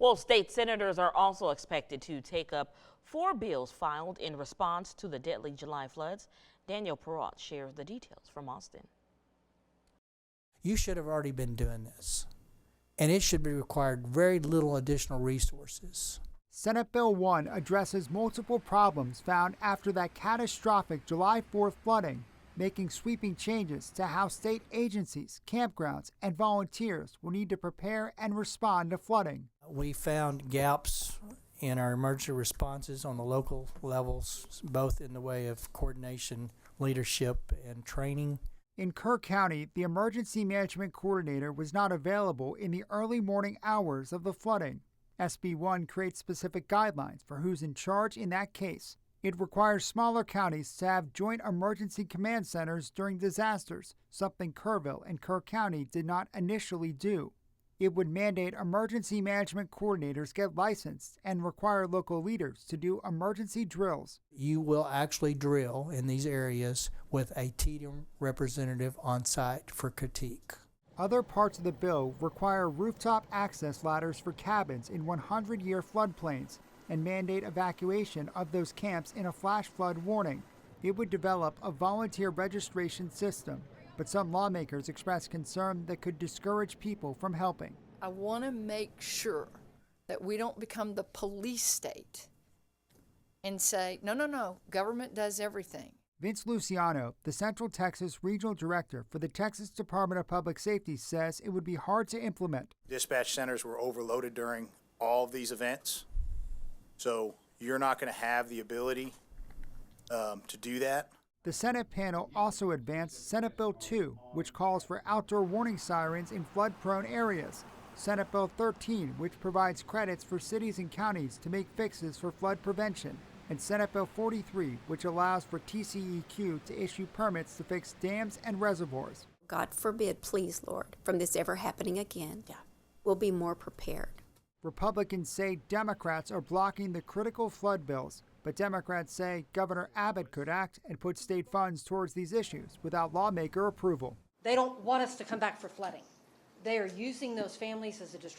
Well, state senators are also expected to take up 4 bills filed in response to the deadly July floods. Daniel Perrault shares the details from Austin. You should have already been doing this, and it should be required very little additional resources. Senate Bill 1 addresses multiple problems found after that catastrophic July 4th flooding, making sweeping changes to how state agencies, campgrounds, and volunteers will need to prepare and respond to flooding. We found gaps in our emergency responses on the local levels, both in the way of coordination, leadership, and training. In Kerr County, the emergency management coordinator was not available in the early morning hours of the flooding. SB 1 creates specific guidelines for who's in charge in that case. It requires smaller counties to have joint emergency command centers during disasters, something Kerrville and Kerr County did not initially do. It would mandate emergency management coordinators get licensed and require local leaders to do emergency drills. You will actually drill in these areas with a TDM representative on site for critique. Other parts of the bill require rooftop access ladders for cabins in 100-year floodplains and mandate evacuation of those camps in a flash flood warning. It would develop a volunteer registration system, but some lawmakers expressed concern that could discourage people from helping. I want to make sure that we don't become the police state and say, no, government does everything. Vince Luciano, the Central Texas Regional Director for the Texas Department of Public Safety, says it would be hard to implement. Dispatch centers were overloaded during all of these events, so you're not going to have the ability to do that. The Senate panel also advanced Senate Bill 2, which calls for outdoor warning sirens in flood-prone areas. Senate Bill 13, which provides credits for cities and counties to make fixes for flood prevention. And Senate Bill 43, which allows for TCEQ to issue permits to fix dams and reservoirs. God forbid, please, Lord, from this ever happening again. We'll be more prepared. Republicans say Democrats are blocking the critical flood bills, but Democrats say Governor Abbott could act and put state funds towards these issues without lawmaker approval. They don't want us to come back for flooding. They are using those families as a distraction.